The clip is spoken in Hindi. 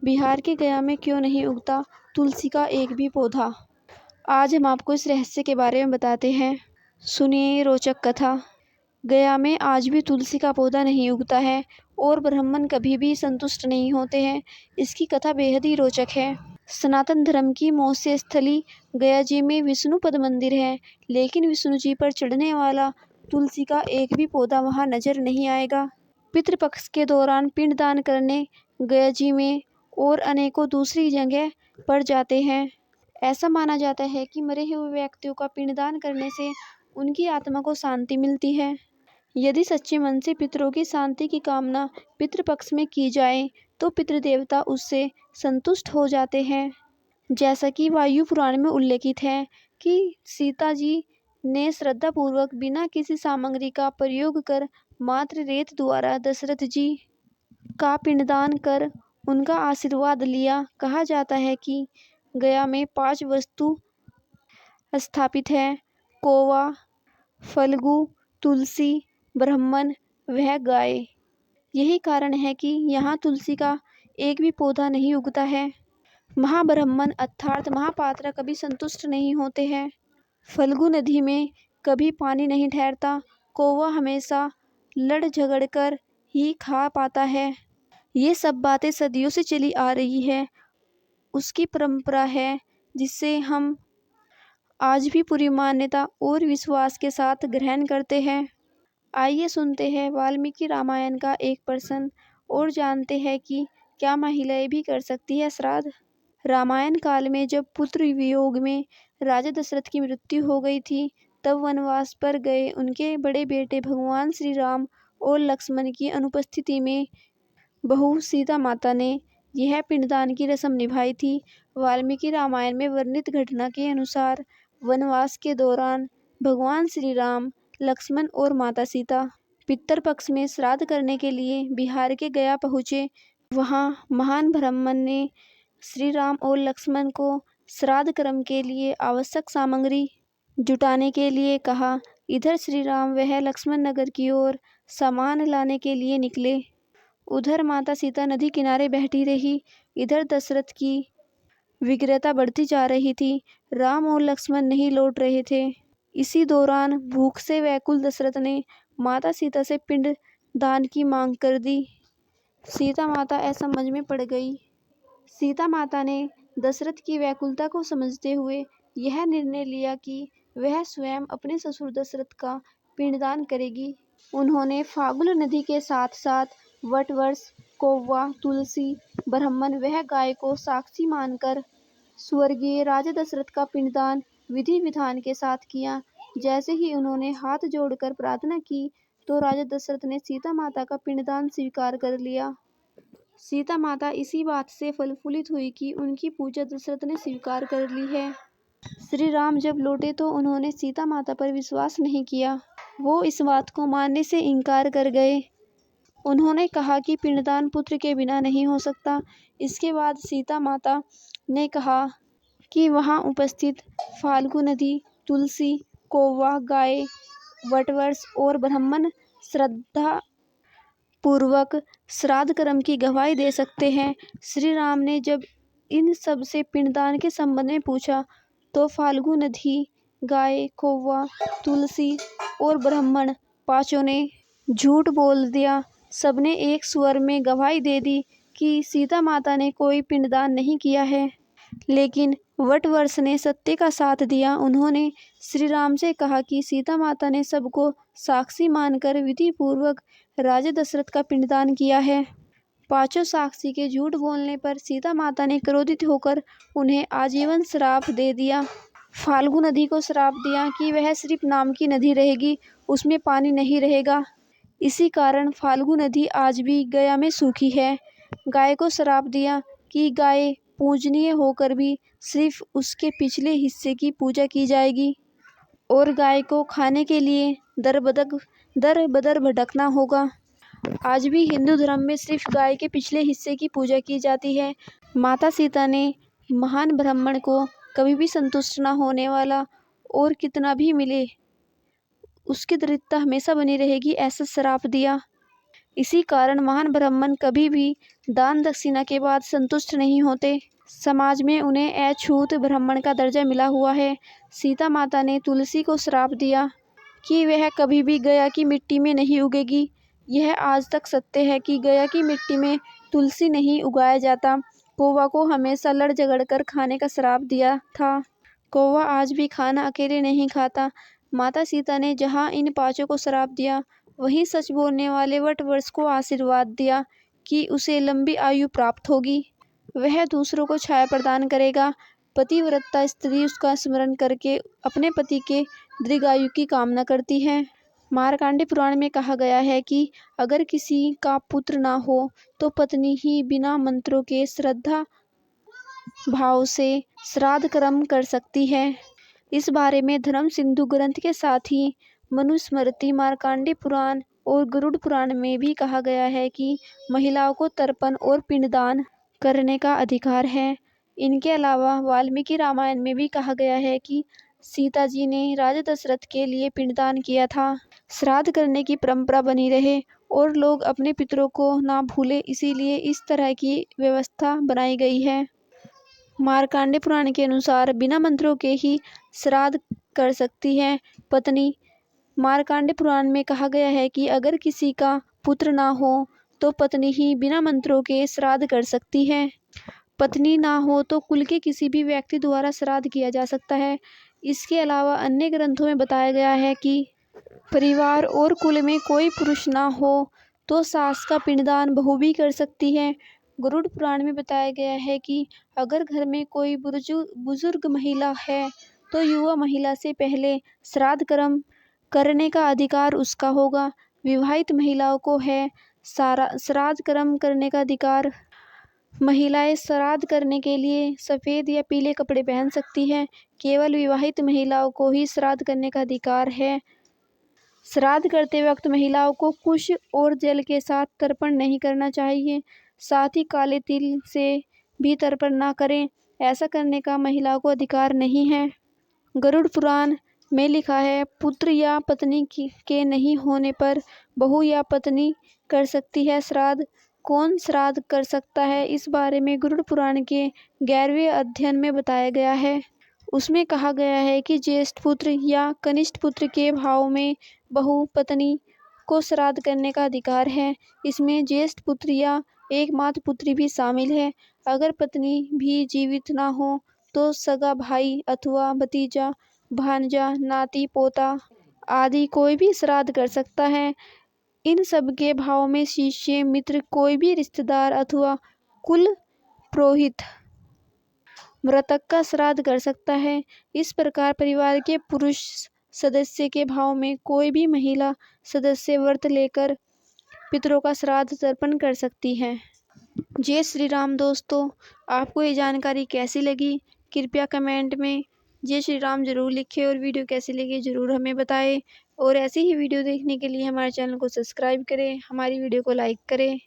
बिहार के गया में क्यों नहीं उगता तुलसी का एक भी पौधा। आज हम आपको इस रहस्य के बारे में बताते हैं। सुनिए ये रोचक कथा। गया में आज भी तुलसी का पौधा नहीं उगता है और ब्राह्मण कभी भी संतुष्ट नहीं होते हैं। इसकी कथा बेहद ही रोचक है। सनातन धर्म की मौस्य स्थली गया जी में विष्णु पद मंदिर है, लेकिन विष्णु जी पर चढ़ने वाला तुलसी का एक भी पौधा वहां नजर नहीं आएगा। पितृपक्ष के दौरान पिंडदान करने गया जी में और अनेकों दूसरी जगह पर जाते हैं। ऐसा माना जाता है कि मरे हुए व्यक्तियों का पिंडदान करने से उनकी आत्मा को शांति मिलती है। यदि सच्चे मन से पितरों की शांति की कामना पितृपक्ष में की जाए तो पितृदेवता उससे संतुष्ट हो जाते हैं। जैसा कि वायु पुराण में उल्लेखित है कि सीता जी ने श्रद्धापूर्वक बिना किसी सामग्री का प्रयोग कर मात्र रेत द्वारा दशरथ जी का पिंडदान कर उनका आशीर्वाद लिया। कहा जाता है कि गया में 5 वस्तु स्थापित है: कौवा, फल्गु, तुलसी, ब्राह्मण वह गाय। यही कारण है कि यहाँ तुलसी का एक भी पौधा नहीं उगता है। महाब्राह्मण अर्थात महापात्र कभी संतुष्ट नहीं होते हैं। फल्गु नदी में कभी पानी नहीं ठहरता। कौवा हमेशा लड़ झगड़ कर ही खा पाता है। ये सब बातें सदियों से चली आ रही है, उसकी परंपरा है, जिससे हम आज भी पूरी मान्यता और विश्वास के साथ ग्रहण करते हैं। आइए सुनते हैं वाल्मीकि रामायण का एक प्रश्न और जानते हैं कि क्या महिलाएं भी कर सकती है श्राद्ध। रामायण काल में जब पुत्र वियोग में राजा दशरथ की मृत्यु हो गई थी, तब वनवास पर गए उनके बड़े बेटे भगवान श्री राम और लक्ष्मण की अनुपस्थिति में बहू सीता माता ने यह पिंडदान की रस्म निभाई थी। वाल्मीकि रामायण में वर्णित घटना के अनुसार वनवास के दौरान भगवान श्री राम, लक्ष्मण और माता सीता पितृपक्ष में श्राद्ध करने के लिए बिहार के गया पहुँचे। वहां महान ब्राह्मण ने श्री राम और लक्ष्मण को श्राद्ध कर्म के लिए आवश्यक सामग्री जुटाने के लिए कहा। इधर श्री राम वह लक्ष्मण नगर की ओर सामान लाने के लिए निकले। उधर माता सीता नदी किनारे बैठी रही। इधर दशरथ की व्यग्रता बढ़ती जा रही थी। राम और लक्ष्मण नहीं लौट रहे थे। इसी दौरान भूख से व्याकुल दशरथ ने माता सीता से पिंड दान की मांग कर दी। सीता माता असमंज में पड़ गई। सीता माता ने दशरथ की व्याकुलता को समझते हुए यह निर्णय लिया कि वह स्वयं अपने ससुर दशरथ का पिंडदान करेगी। उन्होंने फाल्गु नदी के साथ साथ वटवृक्ष, कौवा, तुलसी, ब्राह्मण वह गाय को साक्षी मानकर स्वर्गीय राजा दशरथ का पिंडदान विधि विधान के साथ किया। जैसे ही उन्होंने हाथ जोड़कर प्रार्थना की तो राजा दशरथ ने सीता माता का पिंडदान स्वीकार कर लिया। सीता माता इसी बात से फलफुलित हुई कि उनकी पूजा दशरथ ने स्वीकार कर ली है। श्री राम जब लौटे तो उन्होंने सीता माता पर विश्वास नहीं किया। वो इस बात को मानने से इनकार कर गए। उन्होंने कहा कि पिंडदान पुत्र के बिना नहीं हो सकता। इसके बाद सीता माता ने कहा कि वहां उपस्थित फाल्गु नदी, तुलसी, कौवा, गाय, वटवृक्ष और ब्राह्मण श्रद्धा पूर्वक श्राद्ध कर्म की गवाही दे सकते हैं। श्री राम ने जब इन सब से पिंडदान के संबंध में पूछा तो फाल्गु नदी, गाय, कौवा, तुलसी और ब्राह्मण पांचों ने झूठ बोल दिया। सबने एक स्वर में गवाही दे दी कि सीता माता ने कोई पिंडदान नहीं किया है। लेकिन वटवृक्ष ने सत्य का साथ दिया। उन्होंने श्री राम से कहा कि सीता माता ने सबको साक्षी मानकर विधि पूर्वक राजा दशरथ का पिंडदान किया है। पांचों साक्षी के झूठ बोलने पर सीता माता ने क्रोधित होकर उन्हें आजीवन श्राप दे दिया। फाल्गु नदी को श्राप दिया कि वह सिर्फ नाम की नदी रहेगी, उसमें पानी नहीं रहेगा। इसी कारण फाल्गु नदी आज भी गया में सूखी है। गाय को श्राप दिया कि गाय पूजनीय होकर भी सिर्फ उसके पिछले हिस्से की पूजा की जाएगी और गाय को खाने के लिए दर बदर भटकना होगा। आज भी हिंदू धर्म में सिर्फ गाय के पिछले हिस्से की पूजा की जाती है। माता सीता ने महान ब्राह्मण को कभी भी संतुष्ट न होने वाला और कितना भी मिले उसकी दरिद्रता हमेशा बनी रहेगी ऐसा श्राप दिया। इसी कारण महान ब्राह्मण कभी भी दान दक्षिणा के बाद संतुष्ट नहीं होते। समाज में उन्हें अछूत ब्राह्मण का दर्जा मिला हुआ है। सीता माता ने तुलसी को श्राप दिया कि वह कभी भी गया की मिट्टी में नहीं उगेगी। यह आज तक सत्य है कि गया की मिट्टी में तुलसी नहीं उगाया जाता। कौवा को हमेशा लड़ झगड़ कर खाने का श्राप दिया था। कौवा आज भी खाना अकेले नहीं खाता। माता सीता ने जहाँ इन पांचों को श्राप दिया, वहीं सच बोलने वाले वटवृक्ष को आशीर्वाद दिया कि उसे लंबी आयु प्राप्त होगी। वह दूसरों को छाया प्रदान करेगा। पतिव्रता स्त्री उसका स्मरण करके अपने पति के दीर्घायु की कामना करती है। मार्कंडेय पुराण में कहा गया है कि अगर किसी का पुत्र ना हो तो पत्नी ही बिना मंत्रों के श्रद्धा भाव से श्राद्ध कर्म कर सकती है। इस बारे में धर्म सिंधु ग्रंथ के साथ ही मनुस्मृति, मार्कंडेय पुराण और गरुड़ पुराण में भी कहा गया है कि महिलाओं को तर्पण और पिंडदान करने का अधिकार है। इनके अलावा वाल्मीकि रामायण में भी कहा गया है कि सीता जी ने राजा दशरथ के लिए पिंडदान किया था। श्राद्ध करने की परंपरा बनी रहे और लोग अपने पितरों को ना भूले, इसीलिए इस तरह की व्यवस्था बनाई गई है। मार्कंडेय पुराण के अनुसार बिना मंत्रों के ही श्राद्ध कर सकती है पत्नी। मार्कंडेय पुराण में कहा गया है कि अगर किसी का पुत्र ना हो तो पत्नी ही बिना मंत्रों के श्राद्ध कर सकती है। पत्नी ना हो तो कुल के किसी भी व्यक्ति द्वारा श्राद्ध किया जा सकता है। इसके अलावा अन्य ग्रंथों में बताया गया है कि परिवार और कुल में कोई पुरुष ना हो तो सास का पिंडदान बहू भी कर सकती है। गरुड़ पुराण में बताया गया है कि अगर घर में कोई बुजुर्ग महिला है तो युवा महिला से पहले श्राद्ध कर्म करने का अधिकार उसका होगा। विवाहित महिलाओं को है श्राद्ध कर्म करने का अधिकार। महिलाएं श्राद्ध करने के लिए सफ़ेद या पीले कपड़े पहन सकती हैं। केवल विवाहित महिलाओं को ही श्राद्ध करने का अधिकार है। श्राद्ध करते वक्त महिलाओं को कुश और जल के साथ तर्पण नहीं करना चाहिए। साथ ही काले तिल से भी तर्पण ना करें। ऐसा करने का महिलाओं को अधिकार नहीं है। गरुड़ पुराण में लिखा है, पुत्र या पत्नी के नहीं होने पर बहू या पत्नी कर सकती है श्राद्ध। कौन श्राद्ध कर सकता है, इस बारे में गरुड़ पुराण के 11वें अध्याय में बताया गया है। उसमें कहा गया है कि ज्येष्ठ पुत्र या कनिष्ठ पुत्र के भाव में बहू पत्नी को श्राद्ध करने का अधिकार है। इसमें ज्येष्ठ पुत्र या एकमात्र पुत्री भी शामिल है। अगर पत्नी भी जीवित ना हो तो सगा भाई अथवा भतीजा, भांजा, नाती, पोता आदि कोई भी श्राद्ध कर सकता है। इन सब के भाव में शिष्य, मित्र, कोई भी रिश्तेदार अथवा कुल पुरोहित मृतक का श्राद्ध कर सकता है। इस प्रकार परिवार के पुरुष सदस्य के भाव में कोई भी महिला सदस्य व्रत लेकर पितरों का श्राद्ध तर्पण कर सकती है। जय श्री राम। दोस्तों, आपको ये जानकारी कैसी लगी? कृपया कमेंट में जय श्री राम जरूर लिखें और वीडियो कैसी लगी ज़रूर हमें बताएं। और ऐसी ही वीडियो देखने के लिए हमारे चैनल को सब्सक्राइब करें, हमारी वीडियो को लाइक करें।